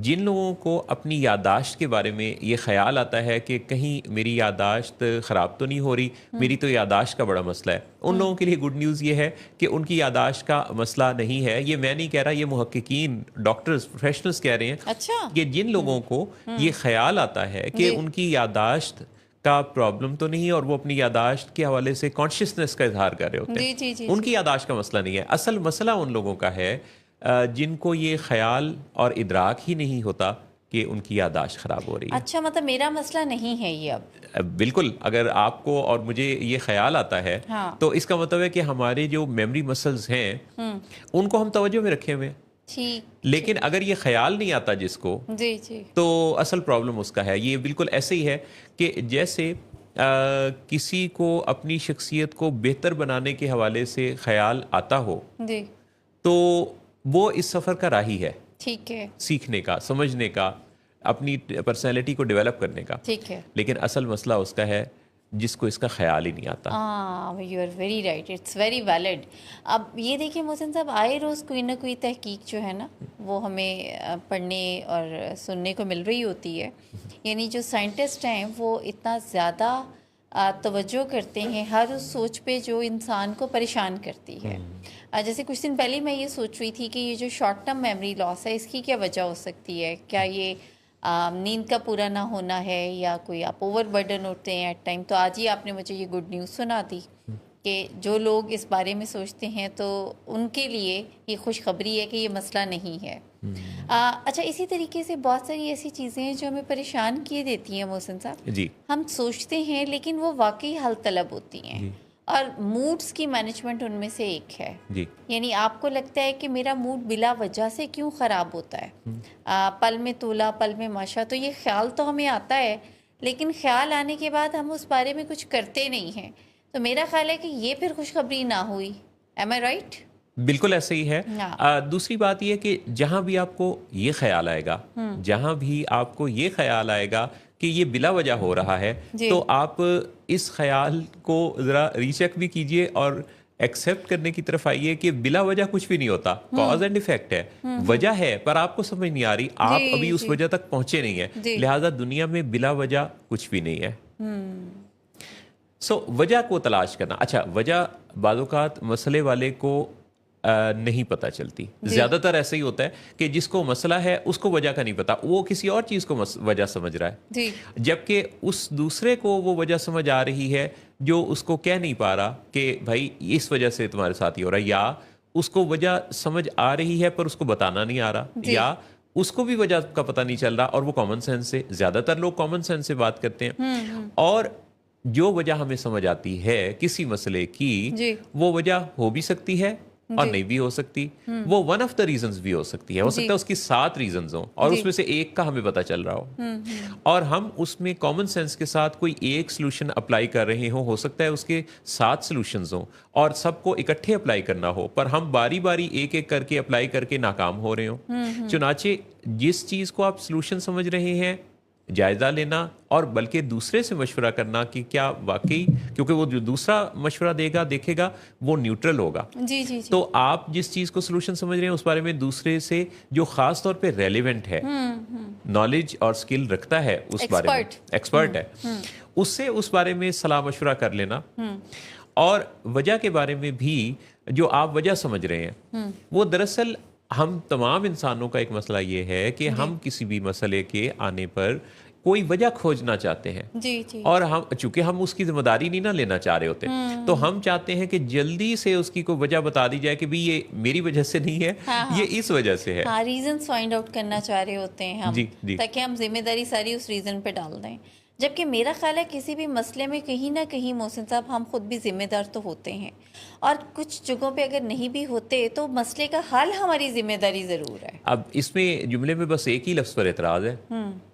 جن لوگوں کو اپنی یادداشت کے بارے میں یہ خیال آتا ہے کہ کہیں میری یادداشت خراب تو نہیں ہو رہی، میری تو یادداشت کا بڑا مسئلہ ہے، ان لوگوں کے لیے گڈ نیوز یہ ہے کہ ان کی یادداشت کا مسئلہ نہیں ہے. یہ میں نہیں کہہ رہا، یہ محققین، ڈاکٹرز، پروفیشنلز کہہ رہے ہیں اچھا کہ جن لوگوں کو یہ خیال آتا ہے کہ جی ان کی یادداشت کا پرابلم تو نہیں ہے اور وہ اپنی یادداشت کے حوالے سے کانشیسنس کا اظہار کر رہے ہوتے ہیں، جی جی جی ان جی کی یادداشت کا مسئلہ نہیں ہے. اصل مسئلہ ان لوگوں کا ہے جن کو یہ خیال اور ادراک ہی نہیں ہوتا کہ ان کی یادداشت خراب ہو رہی ہے. اچھا، مطلب میرا مسئلہ نہیں ہے یہ اب. بالکل، اگر آپ کو اور مجھے یہ خیال آتا ہے ہاں تو اس کا مطلب ہے کہ ہمارے جو میموری مسلز ہیں ان کو ہم توجہ میں رکھے ہوئے ہیں. ٹھیک لیکن اگر یہ خیال نہیں آتا جس کو، جی جی تو اصل پرابلم اس کا ہے. یہ بالکل ایسے ہی ہے کہ جیسے کسی کو اپنی شخصیت کو بہتر بنانے کے حوالے سے خیال آتا ہو جی تو وہ اس سفر کا راہی ہے، ٹھیک ہے سیکھنے کا، سمجھنے کا، اپنی پرسنالٹی کو ڈیولپ کرنے کا. ٹھیک ہے. لیکن اصل مسئلہ اس کا ہے جس کو اس کا خیال ہی نہیں آتا. You are very right, it's very valid. اب یہ دیکھیں محسن صاحب، آئے روز کوئی نہ کوئی تحقیق جو ہے نا وہ ہمیں پڑھنے اور سننے کو مل رہی ہوتی ہے. یعنی جو سائنٹسٹ ہیں وہ اتنا زیادہ توجہ کرتے ہیں ہر اس سوچ پہ جو انسان کو پریشان کرتی ہے. جیسے کچھ دن پہلے میں یہ سوچ رہی تھی کہ یہ جو شارٹ ٹرم میموری لاس ہے اس کی کیا وجہ ہو سکتی ہے. کیا یہ نیند کا پورا نہ ہونا ہے یا کوئی آپ اوور برڈن ہوتے ہیں ایٹ ٹائم. تو آج ہی آپ نے مجھے یہ گڈ نیوز سنا دی کہ جو لوگ اس بارے میں سوچتے ہیں تو ان کے لیے یہ خوشخبری ہے کہ یہ مسئلہ نہیں ہے. اچھا، اسی طریقے سے بہت ساری ایسی چیزیں ہیں جو ہمیں پریشان کیے دیتی ہیں محسن صاحب. جی ہم سوچتے ہیں لیکن وہ واقعی حل طلب ہوتی ہیں، جی اور موڈز کی مینجمنٹ ان میں سے ایک ہے. جی یعنی آپ کو لگتا ہے کہ میرا موڈ بلا وجہ سے کیوں خراب ہوتا ہے، پل میں تولا پل میں ماشا. تو یہ خیال تو ہمیں آتا ہے لیکن خیال آنے کے بعد ہم اس بارے میں کچھ کرتے نہیں ہیں. تو میرا خیال ہے کہ یہ پھر خوشخبری نہ ہوئی. ایم آئی رائٹ؟ بالکل ایسے ہی ہے. ہاں دوسری بات یہ کہ جہاں بھی آپ کو یہ خیال آئے گا، جہاں بھی آپ کو یہ خیال آئے گا کہ یہ بلا وجہ ہو رہا ہے، جی تو آپ اس خیال کو ذرا ریچیک بھی کیجئے اور ایکسیپٹ کرنے کی طرف آئیے کہ بلا وجہ کچھ بھی نہیں ہوتا. کاز اینڈ ایفیکٹ ہے، وجہ ہے پر آپ کو سمجھ نہیں آ رہی، آپ جی ابھی اس جی وجہ تک پہنچے نہیں ہیں. جی لہٰذا دنیا میں بلا وجہ کچھ بھی نہیں ہے. وجہ کو تلاش کرنا. اچھا، وجہ بعض اوقات مسئلے والے کو نہیں پتہ چلتی. جی زیادہ تر ایسا ہی ہوتا ہے کہ جس کو مسئلہ ہے اس کو وجہ کا نہیں پتا، وہ کسی اور چیز کو وجہ سمجھ رہا ہے، جی جبکہ اس دوسرے کو وہ وجہ سمجھ آ رہی ہے جو اس کو کہہ نہیں پا رہا کہ بھائی اس وجہ سے تمہارے ساتھ ہی ہو رہا ہے، یا اس کو وجہ سمجھ آ رہی ہے پر اس کو بتانا نہیں آ رہا، جی یا اس کو بھی وجہ کا پتہ نہیں چل رہا اور وہ کامن سینس سے، زیادہ تر لوگ کامن سینس سے بات کرتے ہیں. اور جو وجہ ہمیں سمجھ آتی ہے کسی مسئلے کی، جی وہ وجہ ہو بھی سکتی ہے اور جی نہیں بھی ہو سکتی. وہ ون آف دا ریزنز بھی ہو سکتی ہے، ہو جی سکتا ہے اس کی 7 ریزنز ہوں اور جی اس میں سے ایک کا ہمیں پتہ چل رہا ہو، اور ہم اس میں کامن سینس کے ساتھ کوئی ایک سلوشن اپلائی کر رہے ہوں. ہو سکتا ہے اس کے 7 سلوشنز ہوں اور سب کو اکٹھے اپلائی کرنا ہو، پر ہم باری باری ایک ایک کر کے اپلائی کر کے ناکام ہو رہے ہوں. چنانچہ جس چیز کو آپ سلوشن سمجھ رہے ہیں، جائزہ لینا اور بلکہ دوسرے سے مشورہ کرنا کہ کیا واقعی، کیونکہ وہ جو دوسرا مشورہ دے گا دیکھے گا وہ نیوٹرل ہوگا. جی جی جی تو آپ جس چیز کو سلوشن سمجھ رہے ہیں اس بارے میں دوسرے سے جو خاص طور پہ ریلیونٹ ہے، نالج اور سکل رکھتا ہے اس بارے میں، ایکسپرٹ ہے، اس سے اس بارے میں صلاح مشورہ کر لینا. اور وجہ کے بارے میں بھی جو آپ وجہ سمجھ رہے ہیں، وہ دراصل ہم تمام انسانوں کا ایک مسئلہ یہ ہے کہ ہم کسی بھی مسئلے کے آنے پر کوئی وجہ کھوجنا چاہتے ہیں. جی جی اور ہم چونکہ ہم اس کی ذمہ داری نہیں نہ لینا چاہ رہے ہوتے، تو ہم چاہتے ہیں کہ جلدی سے اس کی کوئی وجہ بتا دی جائے کہ بھی یہ میری وجہ سے نہیں ہے، یہ اس وجہ سے ہے. ہاں، ریزنس فائنڈ آؤٹ کرنا چاہ رہے ہوتے ہیں ہم، جی جی تاکہ ہم ذمہ داری ساری اس ریزن پہ ڈال دیں. جبکہ میرا خیال ہے کسی بھی مسئلے میں کہیں نہ کہیں محسن صاحب ہم خود بھی ذمہ دار تو ہوتے ہیں، اور کچھ جگہوں پہ اگر نہیں بھی ہوتے تو مسئلے کا حل ہماری ذمہ داری ضرور ہے. اب اس میں جملے میں بس ایک ہی لفظ پر اعتراض ہے.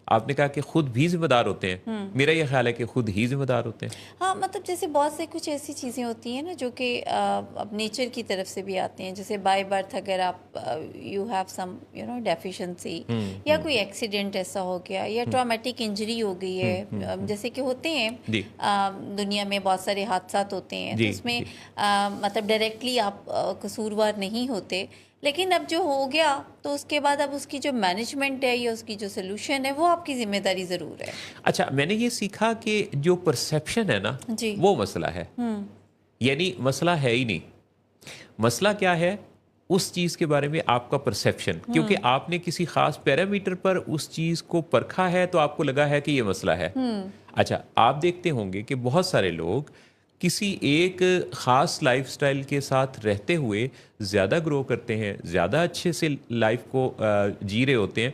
آپ نے کہا کہ خود بھی ذمہ دار ہوتے ہیں، میرا یہ خیال ہے کہ خود ہی ذمہ دار ہوتے ہیں. ہاں، مطلب جیسے بہت سے کچھ ایسی چیزیں ہوتی ہیں نا جو کہ اب نیچر کی طرف سے بھی آتی ہیں. جیسے بائی برتھ اگر آپ یو ہیو سم ڈیفیشنسی، یا کوئی ایکسیڈنٹ ایسا ہو گیا یا ٹرامیٹک انجری ہو گئی ہے، جیسے کہ ہوتے ہیں دنیا میں بہت سارے حادثات ہوتے ہیں، تو اس میں مطلب ڈائریکٹلی آپ قصوروار نہیں ہوتے لیکن اب جو ہو گیا تو اس کے بعد اب اس کی جو مینجمنٹ ہے یا اس کی جو سلوشن ہے وہ آپ کی ذمہ داری ضرور ہے. اچھا، میں نے یہ سیکھا کہ جو پرسیپشن ہے نا جی. وہ مسئلہ ہے. یعنی مسئلہ ہے ہی نہیں. مسئلہ کیا ہے؟ اس چیز کے بارے میں آپ کا پرسیپشن، کیونکہ آپ نے کسی خاص پیرامیٹر پر اس چیز کو پرکھا ہے تو آپ کو لگا ہے کہ یہ مسئلہ ہے. اچھا، آپ دیکھتے ہوں گے کہ بہت سارے لوگ کسی ایک خاص لائف سٹائل کے ساتھ رہتے ہوئے زیادہ گرو کرتے ہیں، زیادہ اچھے سے لائف کو جی رہے ہوتے ہیں،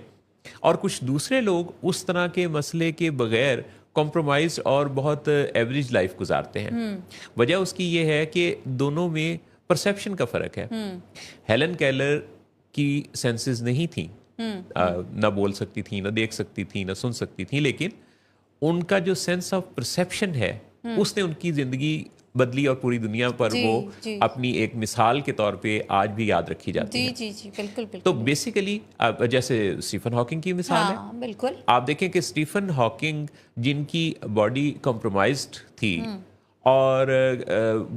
اور کچھ دوسرے لوگ اس طرح کے مسئلے کے بغیر کمپرومائز اور بہت ایوریج لائف گزارتے ہیں. وجہ اس کی یہ ہے کہ دونوں میں پرسیپشن کا فرق ہے. ہیلن کیلر کی سینسز نہیں تھیں، نہ بول سکتی تھیں، نہ دیکھ سکتی تھیں، نہ سن سکتی تھیں، لیکن ان کا جو سینس آف پرسیپشن ہے اس نے ان کی زندگی بدلی اور پوری دنیا پر وہ اپنی ایک مثال کے طور پہ آج بھی یاد رکھی جاتی ہے. جی بالکل بالکل. تو بیسیکلی جیسے اسٹیفن ہاکنگ کی مثال ہے، بالکل. آپ دیکھیں کہ اسٹیفن ہاکنگ جن کی باڈی کمپرومائزڈ تھی اور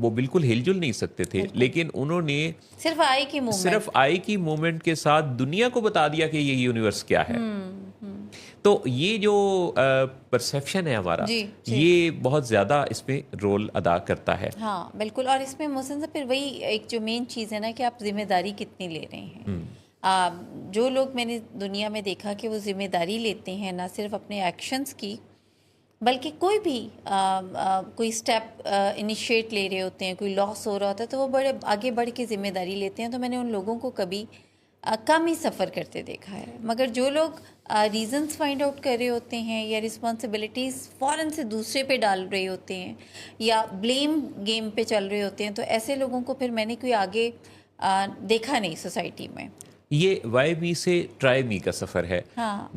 وہ بالکل ہل جل نہیں سکتے تھے، لیکن انہوں نے صرف آئی کی مومنٹ کے ساتھ دنیا کو بتا دیا کہ یہ یونیورس کیا ہے. تو یہ جو پرسیپشن ہے ہمارا، یہ بہت زیادہ اس میں رول ادا کرتا ہے. ہاں بالکل. اور اس میں محسن صاحب پھر وہی ایک جو مین چیز ہے نا کہ آپ ذمہ داری کتنی لے رہے ہیں. جو لوگ میں نے دنیا میں دیکھا کہ وہ ذمہ داری لیتے ہیں نہ صرف اپنے ایکشنز کی بلکہ کوئی بھی کوئی سٹیپ انیشیٹ لے رہے ہوتے ہیں، کوئی لاس ہو رہا ہوتا ہے تو وہ بڑے آگے بڑھ کے ذمہ داری لیتے ہیں. تو میں نے ان لوگوں کو کبھی کم ہی سفر کرتے دیکھا ہے. مگر جو لوگ ریزنز فائنڈ آؤٹ کر رہے ہوتے ہیں یا رسپانسبلٹیز فوراً سے دوسرے پہ ڈال رہے ہوتے ہیں یا بلیم گیم پہ چل رہے ہوتے ہیں، تو ایسے لوگوں کو پھر میں نے کوئی آگے دیکھا نہیں سوسائٹی میں. یہ وائی می سے ٹرائی می کا سفر ہے.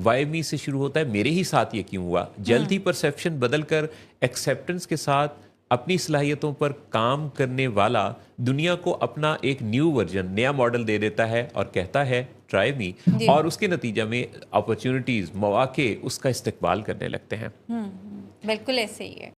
وائی می سے شروع ہوتا ہے میرے ہی ساتھ یہ کیوں ہوا. جلد ہی پرسیپشن بدل کر ایکسیپٹنس کے ساتھ اپنی صلاحیتوں پر کام کرنے والا دنیا کو اپنا ایک نیو ورژن، نیا ماڈل دے دیتا ہے اور کہتا ہے ٹرائی می، اور اس کے نتیجہ میں اپرچونٹیز، مواقع اس کا استقبال کرنے لگتے ہیں. بالکل ایسے ہی ہے.